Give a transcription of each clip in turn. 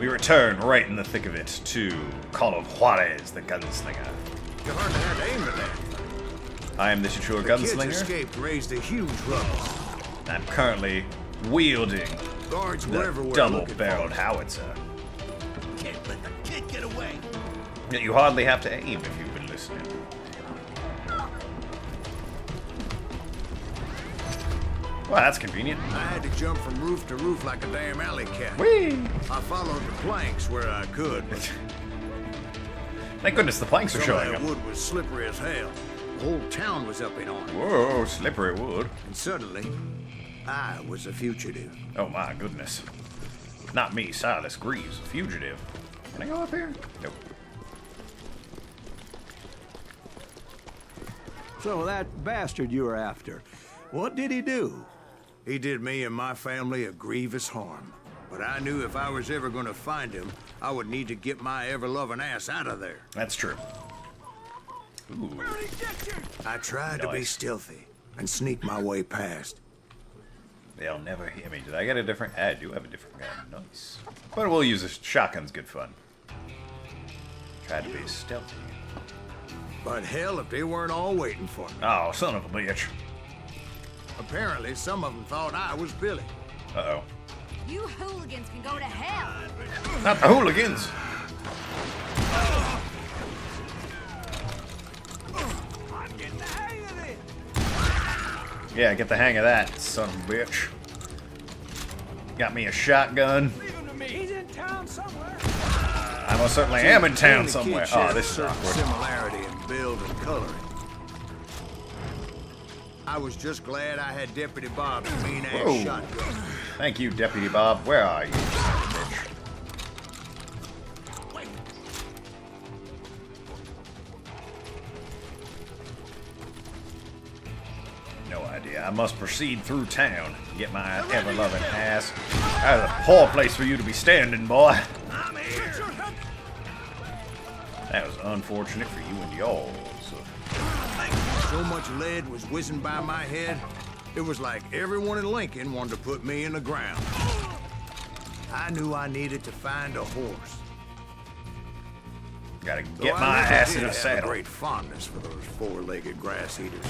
We return right in the thick of it to call of Juarez, the Gunslinger. You hardly had to aim at that. I am the titular The kids Gunslinger. escaped, raised a huge ruckus. I'm currently wielding Guards were the everywhere. double-barreled howitzer. Can't let the kid get away. Yet you hardly have to aim if you've been listening. Well, that's convenient. I had to jump from roof to roof like a damn alley cat. Whee! I followed the planks where I could, but Thank goodness the planks are some of showing that up. wood was slippery as hell. The whole town was up in arms. Whoa, slippery wood. And suddenly, I was a fugitive. Oh my goodness. Not me, Silas Greaves, a fugitive. Can I go up here? Nope. So that bastard you were after, what did he do? He did me and my family a grievous harm. But I knew if I was ever going to find him, I would need to get my ever-loving ass out of there. That's true. Ooh. I tried to be Nice. stealthy and sneak my way past. They'll never hear me. Did I get a different... I do have a different gun. Nice. But we'll use a shotgun's good fun. Tried to be stealthy. But hell, if they weren't all waiting for me. Oh, son of a bitch. Apparently, some of them thought I was Billy. Uh-oh. You hooligans can go to hell. Not the hooligans. I'm getting the hang of it. Yeah, get the hang of that, son of a bitch. Got me a shotgun. Leave him to me. He's in town somewhere. I most certainly am in town Me and the somewhere. kid Oh, share this is a certain awkward. similarity in build and coloring. I was just glad I had Deputy Bob's mean-ass Whoa. shotgun. Thank you, Deputy Bob. Where are you, son of a bitch? No idea. I must proceed through town. Get my ever-loving ass. That's a poor place for you to be standing, boy. I'm here. That was unfortunate for you and yours. So much lead was whizzing by my head, it was like everyone in Lincoln wanted to put me in the ground. I knew I needed to find a horse. Gotta Though get I my never ass did in a have saddle. great fondness for those four-legged grass eaters.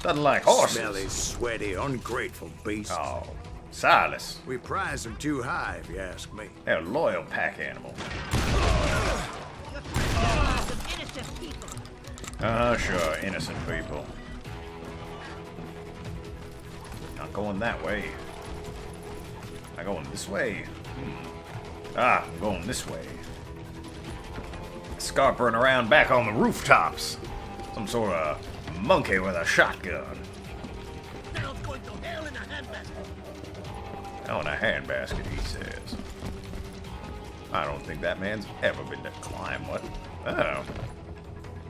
Doesn't like horses. Smelly, sweaty, ungrateful beasts. Oh, Silas. We prize them too high, if you ask me. They're a loyal pack animal. Innocent people. Sure, innocent people. Not going that way. Not going this way. Ah, I'm going this way. Scarpering around back on the rooftops. Some sort of monkey with a shotgun. Hell's going to hell in a handbasket. On a handbasket, he says. I don't think that man's ever been to climb what? Oh.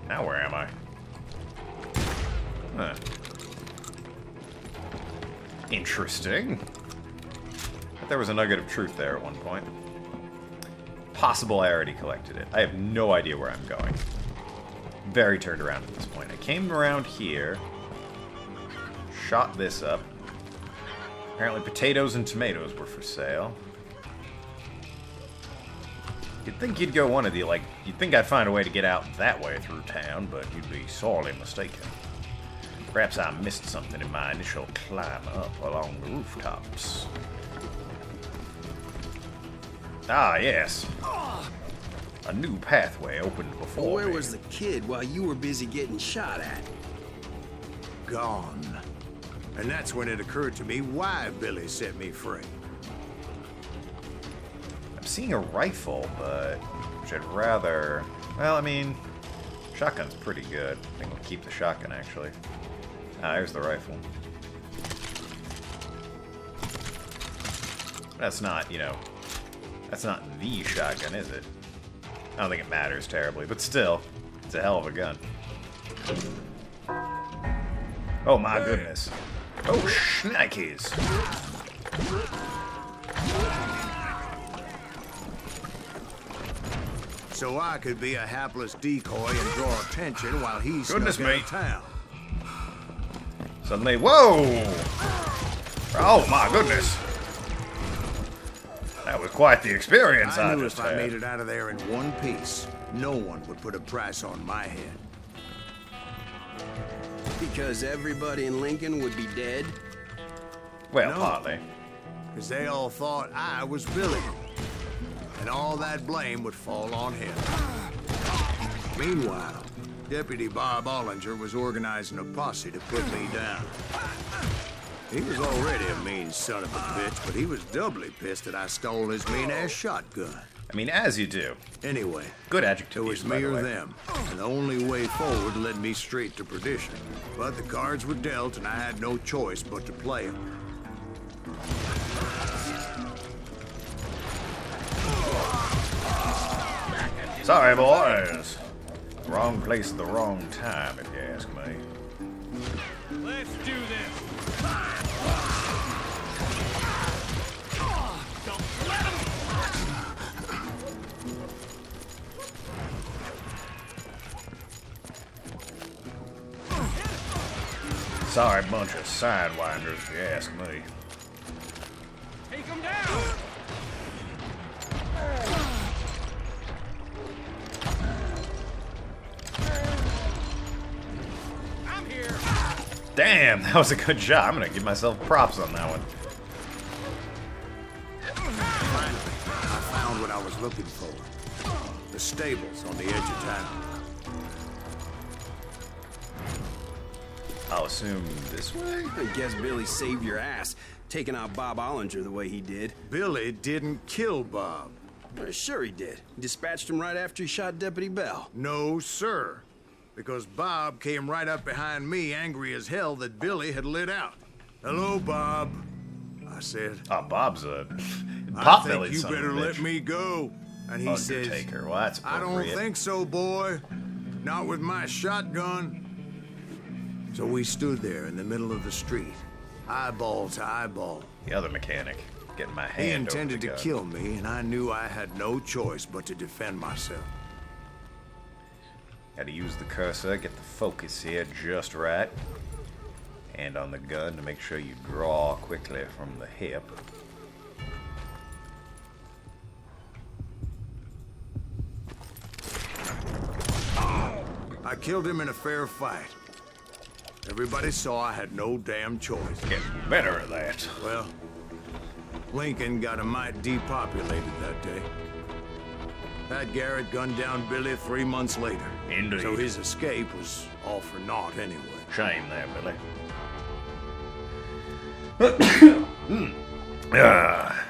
Now where am I? Huh. Interesting. But there was a nugget of truth there at one point. Possible I already collected it. I have no idea where I'm going. Very turned around at this point. I came around here. Shot this up. Apparently potatoes and tomatoes were for sale. You'd think you'd go one of the, like, you'd think I'd find a way to get out that way through town, but you'd be sorely mistaken. Perhaps I missed something in my initial climb up along the rooftops. Ah, yes. A new pathway opened before Where me. was the kid while you were busy getting shot at? Gone. And that's when it occurred to me why Billy set me free. I'm seeing a rifle, but I'd rather... Well, I mean, shotgun's pretty good. I think we'll keep the shotgun, actually. Ah, here's the rifle. That's not, you know... That's not the shotgun, is it? I don't think it matters terribly, but still, it's a hell of a gun. Oh my goodness. Oh, shnikes. So I could be a hapless decoy and draw attention while he's Goodness snuck out me. of town. Suddenly, whoa! Oh my goodness. That was quite the experience. I knew just if I had. made it out of there in one piece, no one would put a price on my head. Because everybody in Lincoln would be dead? Well, No. partly. Because they all thought I was Billy. And all that blame would fall on him. Meanwhile, Deputy Bob Ollinger was organizing a posse to put me down. He was already a mean son of a bitch, but he was doubly pissed that I stole his mean-ass shotgun. I mean, as you do. Anyway, Good adjective. it was use, by me the or way. them, and the only way forward led me straight to perdition. But the cards were dealt, and I had no choice but to play them. Sorry, boys. Wrong place at the wrong time, if you ask me. Let's do this. Don't let him. Sorry, bunch of sidewinders, if you ask me. Take him down. I'm here. Damn, that was a good shot. I'm gonna give myself props on that one. Finally, I found what I was looking for. The stables on the edge of town. I'll assume this way. I guess Billy saved your ass, taking out Bob Ollinger the way he did. Billy didn't kill Bob. Sure he did. He dispatched him right after he shot Deputy Bell. No, sir. Because Bob came right up behind me, angry as hell that Billy had lit out. Hello, Bob, I said. Oh, Bob's a I pot-bellied think you son of a better let bitch. me go. And he says, Undertaker. Well, that's I don't appropriate. think so, boy. Not with my shotgun. So we stood there in the middle of the street, eyeball to eyeball. The other mechanic. Getting my He hand over intended the to gun. kill me, and I knew I had no choice but to defend myself. Gotta use the cursor, get the focus here just right. Hand on the gun to make sure you draw quickly from the hip. I killed him in a fair fight. Everybody saw I had no damn choice. Getting better at that. Well, Lincoln got a mite depopulated that day. Pat Garrett gunned down Billy 3 months later. Indeed. So his escape was all for naught anyway. Shame there, Billy.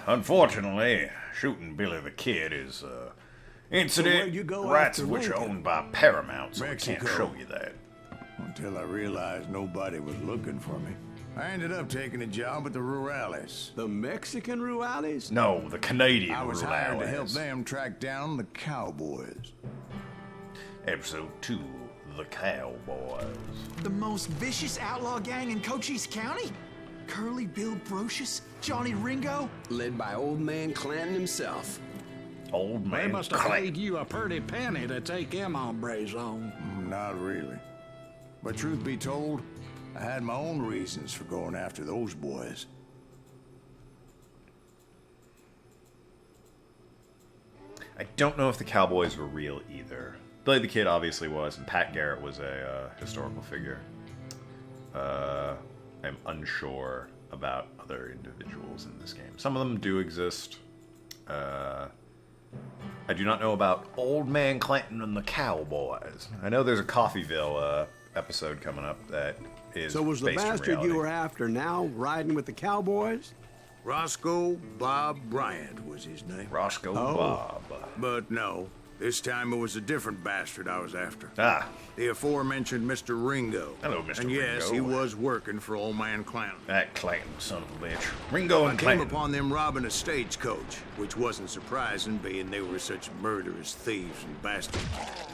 Unfortunately, shooting Billy the Kid is incident where'd you go rights after of which are Lincoln? owned by Paramount, so we Mexico. can't show you that. Until I realized nobody was looking for me. I ended up taking a job at the Rurales. The Mexican Ruales? No, the Canadian I was hired to help Rurales. them track down the cowboys. Episode 2, The Cowboys. The most vicious outlaw gang in Cochise County? Curly Bill Brocious? Johnny Ringo? Led by Old Man Clanton himself. Old They man must have Clank. paid you a pretty penny to take them hombres on. Not really. But truth be told, I had my own reasons for going after those boys. I don't know if the Cowboys were real either. Billy the Kid obviously was, and Pat Garrett was a historical figure. I'm unsure about other individuals in this game. Some of them do exist. I do not know about Old Man Clanton and the Cowboys. I know there's a Coffeeville episode coming up that is So was the based in bastard reality. you were after now riding with the cowboys? Roscoe Bob Bryant was his name. Roscoe Oh. Bob. But no, this time it was a different bastard I was after. Ah, The aforementioned Mr. Ringo. Hello, Mr. And yes, he Ringo. was working for Old Man Clanton. that Clanton son of a bitch. Ringo I and came Clanton. upon them robbing a stagecoach, which wasn't surprising, being they were such murderous thieves and bastards.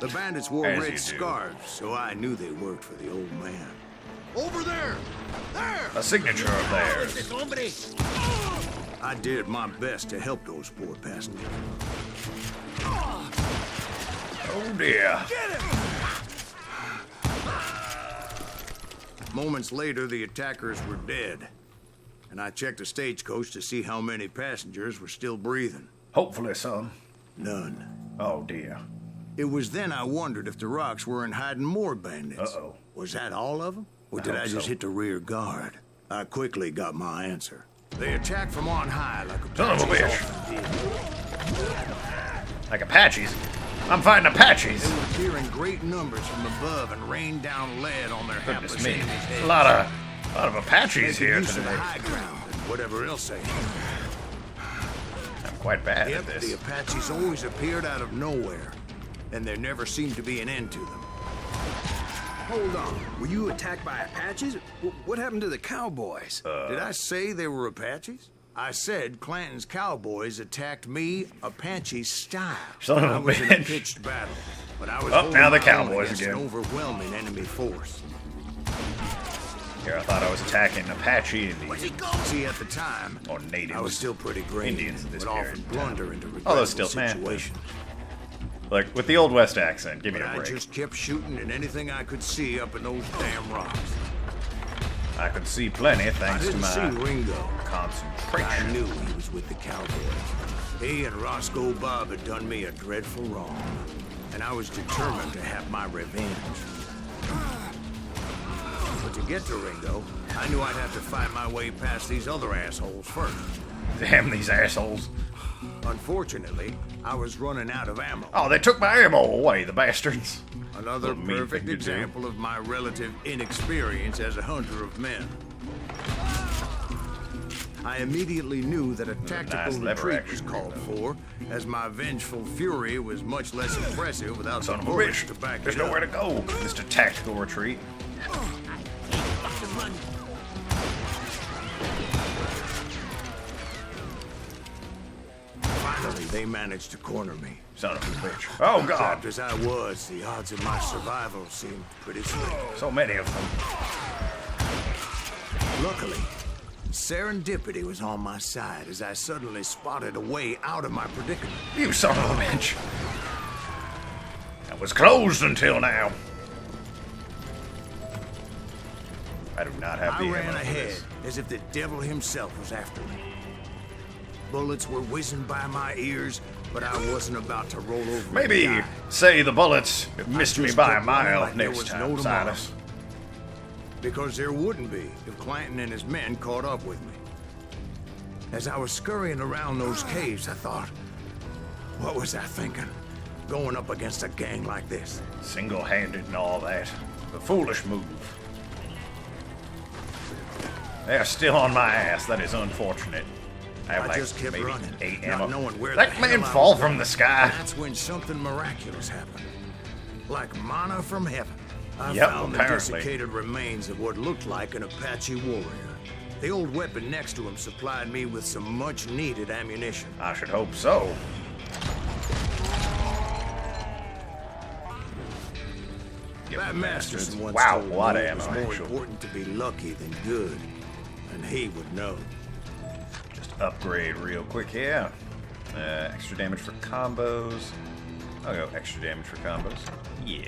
The bandits wore As you red do. scarves, so I knew they worked for the old man. Over there! There! A signature of theirs. I did my best to help those poor passengers. Oh dear. Moments later, the attackers were dead. And I checked the stagecoach to see how many passengers were still breathing. Hopefully, son. None. Oh, dear. It was then I wondered if the rocks weren't hiding more bandits. Uh-oh. Was that all of them? Or did I I hope just so. hit the rear guard? I quickly got my answer. They attacked from on high like Son of a Apaches bitch. often did. Like Apaches? I'm fighting Apaches. They would appear in great numbers from above and rain down lead on their Goodness hapless me. enemies' heads. A lot of Apaches Making here use of the today. high ground and whatever else they had. I'm quite bad Yep, at the this. Apaches always appeared out of nowhere, and there never seemed to be an end to them. Hold on. Were you attacked by Apaches? What happened to the cowboys? Did I say they were Apaches? I said Clanton's cowboys attacked me Apache style. Son of a I was in a bitch. pitched battle, but I was Oh, holding now the my own cowboys against again. an overwhelming enemy force. Here, I thought I was attacking Apache Indians. See, at the time, Or natives. I was still pretty green. Indians in this would period often of time. blunder into Although regrettable still, man. situations. Like, with the Old West accent, give me But a I break. just kept shooting at anything I could see up in those damn rocks. I could see plenty I thanks to didn't see my Ringo. I concentration. knew he was with the cowboys. He and Roscoe Bob had done me a dreadful wrong, and I was determined to have my revenge. But to get to Ringo, I knew I'd have to find my way past these other assholes first. Damn these assholes. Unfortunately, I was running out of ammo. Oh, they took my ammo away, the bastards. Another What a mean perfect thing to do. example of my relative inexperience as a hunter of men. I immediately knew that a tactical nice lever retreat was action, called for, as my vengeful fury was much less impressive without Son the of a bullets bitch. to back There's it up. nowhere to go, Mr. Tactical Retreat. Finally, they managed to corner me. Son of a bitch. Oh, God. Trapped as I was, the odds of my survival seemed pretty slim. So many of them. Luckily, serendipity was on my side as I suddenly spotted a way out of my predicament. You son of a bitch. That was closed until now. I do not have I the ran ammo for ahead this. as if the devil himself was after me. Bullets were whizzing by my ears, but I wasn't about to roll over. Maybe and die. say the bullets missed me just by a kept running mile like there next was time, no tomorrow. Silas. Because there wouldn't be if Clanton and his men caught up with me. As I was scurrying around those caves, I thought, what was I thinking? Going up against a gang like this. Single-handed and all that. The foolish move. They are still on my ass. That is unfortunate. I have I like just kept maybe running, 8 not ammo. knowing where That the man hell I fall was from going. the sky. That's when something miraculous happened. Like manna from heaven. I Yep, found apparently. the desiccated remains of what looked like an Apache warrior. The old weapon next to him supplied me with some much-needed ammunition. I should hope so. Give That the bastards. Masterson once Wow, told a lot me of it ammo, was more actually. important to be lucky than good, and he would know. Just upgrade real quick here. Extra damage for combos. I'll go extra damage for combos. Yeah.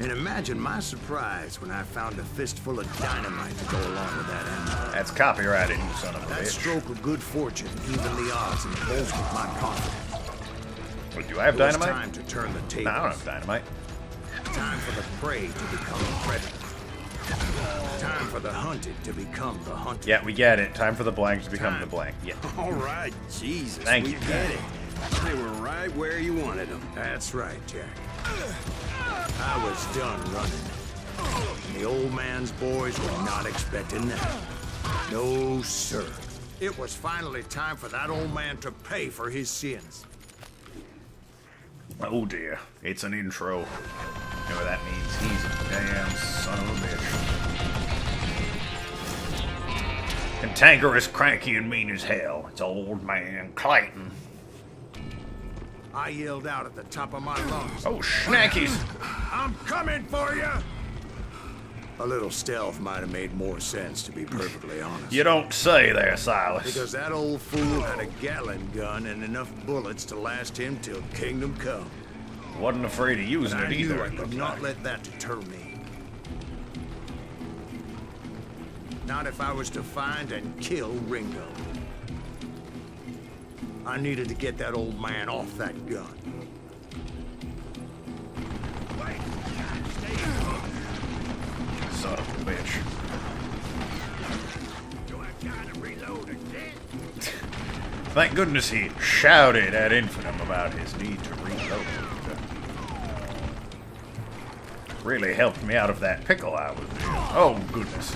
And imagine my surprise when I found a fistful of dynamite to go along with that ammo. That's copyrighted, you son of a That bitch. stroke of good fortune evened the odds and bolstered my confidence. Wait, do I have It was dynamite? time to turn the No, tables. I don't have dynamite. Time for the prey to become the predator. Time for the hunted to become the hunted. Yeah, we get it. Time for the blank to become Time. the blank. Yeah. All right, Jesus. Thank we you, get Jack. it. They were right where you wanted them. That's right, Jack. I was done running. And the old man's boys were not expecting that. No, sir. It was finally time for that old man to pay for his sins. Oh dear. It's an intro. You know what that means? He's a damn son of a bitch. Cantankerous, cranky, and mean as hell. It's old man Clayton. I yelled out at the top of my lungs. Oh, snackies. I'm coming for you! A little stealth might have made more sense, to be perfectly honest. You don't say there, Silas. Because that old fool had a Gatling gun and enough bullets to last him till kingdom come. Wasn't afraid of using And I it either. knew I it could looked not like. let that deter me. Not if I was to find and kill Ringo. I needed to get that old man off that gun. Son of a bitch. Thank goodness he shouted at Infinitum about his need to reload. Really helped me out of that pickle I was in. Oh, goodness.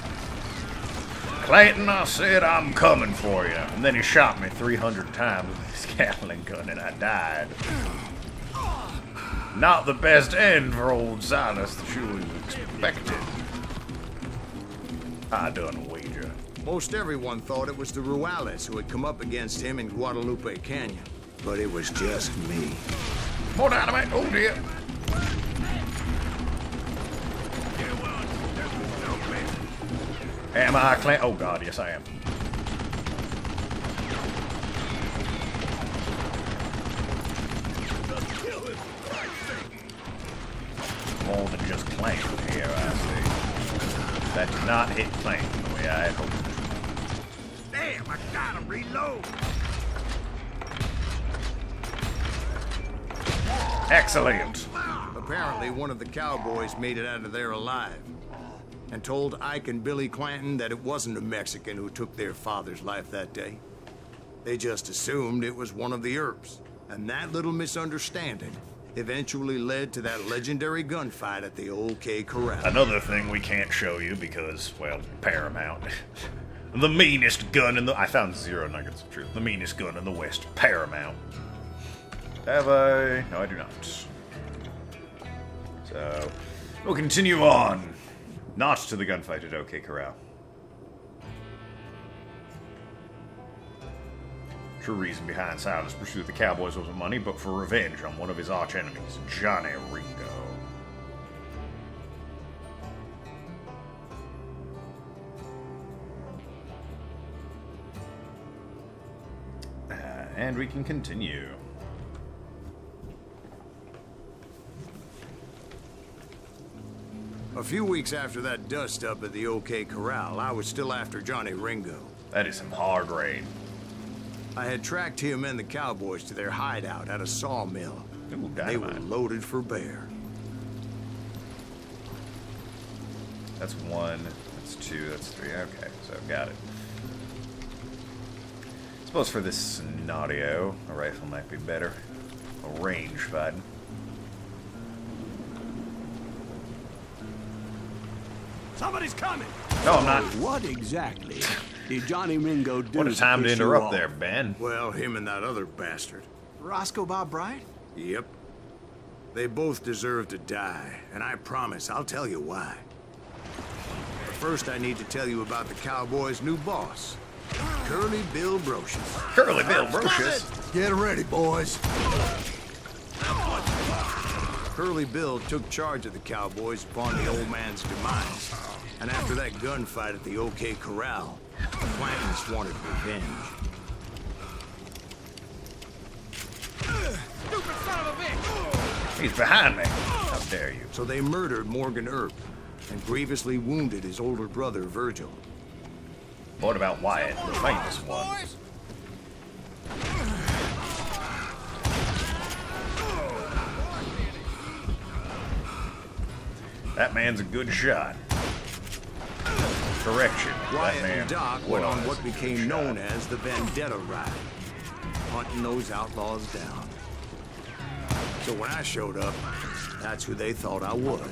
Clayton, I said I'm coming for you. And then he shot me 300 times with his Gatling gun and I died. Not the best end for old Silas that you would have expected. I done a wager. Most everyone thought it was the Ruales who had come up against him in Guadalupe Canyon. But it was just me. More dynamite! Oh dear! Am I clan? Oh god, yes I am. More than just Clayton here, I see. That did not hit Clayton the way I had hoped. Damn, I gotta reload. Excellent. Apparently, one of the cowboys made it out of there alive. And told Ike and Billy Clanton that it wasn't a Mexican who took their father's life that day. They just assumed it was one of the Earps. And that little misunderstanding eventually led to that legendary gunfight at the OK Corral. Another thing we can't show you because, well, Paramount. The meanest gun in the... I found 0 nuggets of truth. The meanest gun in the West. Paramount. Have I? No, I do not. So, we'll continue on. Not to the gunfight at OK Corral. True reason behind Silas' pursuit of the Cowboys wasn't money, but for revenge on one of his arch-enemies, Johnny Ringo. And we can continue. A few weeks after that dust-up at the OK Corral, I was still after Johnny Ringo. That is some hard rain. I had tracked him and the cowboys to their hideout at a sawmill. Ooh, They were dynamite. loaded for bear. That's 1, that's 2, that's 3. Okay, so I've got it. I suppose for this scenario, a rifle might be better. A range fighting. Somebody's coming. No, I'm not. What exactly did Johnny Ringo do? What a time to piss you interrupt off? there, Ben. Well, him and that other bastard. Roscoe Bob Bryant? Yep. They both deserve to die, and I promise I'll tell you why. But first, I need to tell you about the Cowboys' new boss, Curly Bill Brocious. Curly Bill Brocious. Get ready, boys. Curly Bill took charge of the Cowboys upon the old man's demise. And after that gunfight at the OK Corral, the Clantons wanted revenge. Stupid son of a bitch. He's behind me. How dare you? So they murdered Morgan Earp and grievously wounded his older brother, Virgil. What about Wyatt, the famous one? That man's a good shot. Correction. Wyatt that man and Doc went on was what a good became shot. known as the Vendetta Ride, hunting those outlaws down. So when I showed up, that's who they thought I was.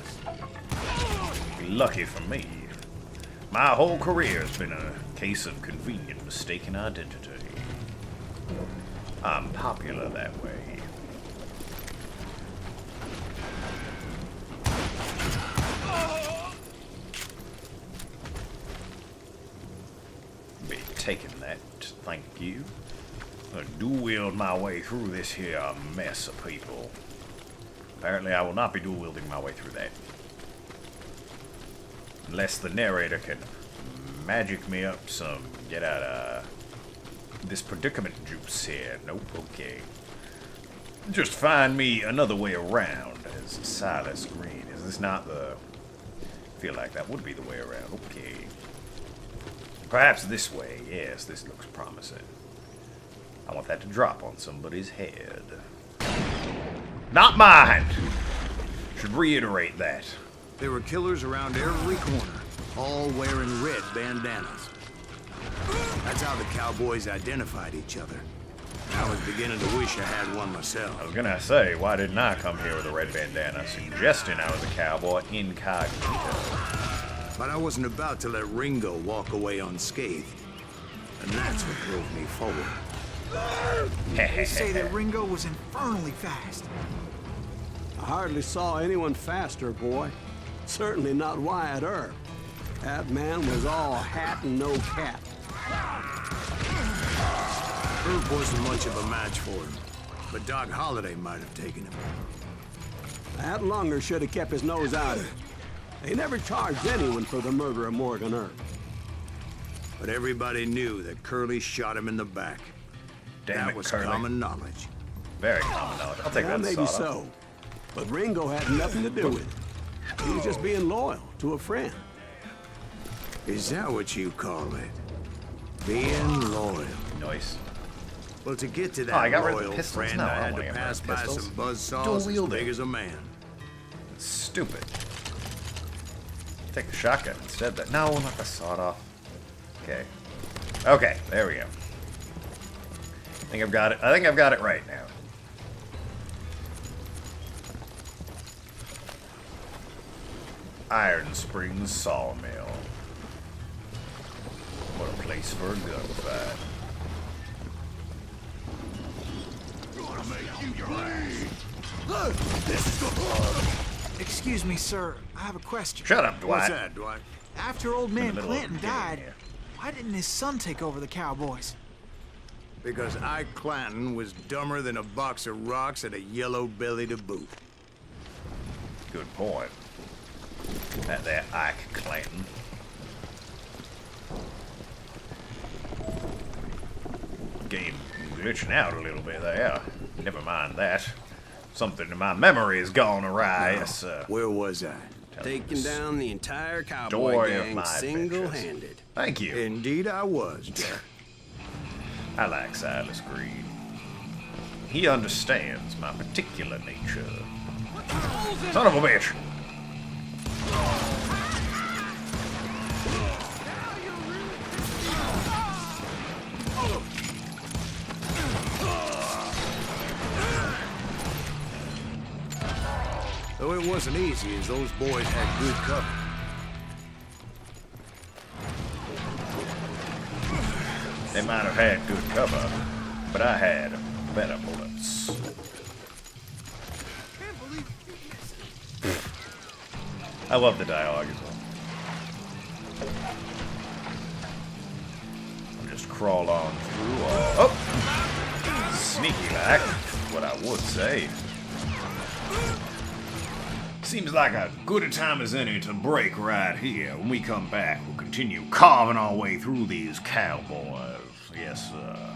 Lucky for me. My whole career has been a case of convenient mistaken identity. I'm popular that way. Be taking that, thank you. Gonna dual-wield my way through this here mess of people. Apparently I will not be dual-wielding my way through that. Unless the narrator can magic me up some get out of this predicament juice here. Nope, okay. Just find me another way around as Silas Green. Is this not the... I feel like that would be the way around. Okay. Perhaps this way. Yes, this looks promising. I want that to drop on somebody's head. Not mine! Should reiterate that. There were killers around every corner, all wearing red bandanas. That's how the cowboys identified each other. I was beginning to wish I had one myself. I was gonna say, why didn't I come here with a red bandana, suggesting I was a cowboy incognito? But I wasn't about to let Ringo walk away unscathed. And that's what drove me forward. They say that Ringo was infernally fast. I hardly saw anyone faster, boy. Certainly not Wyatt Earp. That man was all hat and no cap. Earp wasn't much of a match for him, but Doc Holliday might have taken him. That lunger should have kept his nose out of it. They never charged anyone for the murder of Morgan Earp. But everybody knew that Curly shot him in the back. Damn That it, was Curly. common knowledge. Very common knowledge. I'll take Well, that maybe sawed off. so. But Ringo had nothing to do with it. He was just being loyal to a friend. Is that what you call it? Being loyal. Nice. Well, to get to Oh, that I got rid of the loyal pistols. friend, No, I I don't had wanna to get rid pass of by pistols. some buzzsaws Dual as wielding. big as a man. Stupid. Take the shotgun instead. That no, not the sawed off. Okay. Okay, there we go. I think I've got it. I think I've got it right now. Iron Springs Sawmill. What a place for a gunfight. Excuse me, sir. I have a question. Shut up, Dwight. What's that, Dwight? After old man middle of Clinton getting died, here. why didn't his son take over the Cowboys? Because Ike Clanton was dumber than a box of rocks and a yellow belly to boot. Good point. That there Ike Clanton. Game glitching out a little bit there. Never mind that. Something in my memory has gone awry. Yes, Where was I? Taking down the entire cowboy Story of gang my single-handed. Thank you. Indeed I was, Jack. I like Silas Green. He understands my particular nature. Son of a bitch! Though it wasn't easy, as those boys had good cover. They might have had good cover, but I had better bullets. I love the dialogue as well. I'll just crawl on through all... Oh! Sneaky like, what I would say. Seems like a good a time as any to break right here. When we come back, we'll continue carving our way through these cowboys. Yes, sir.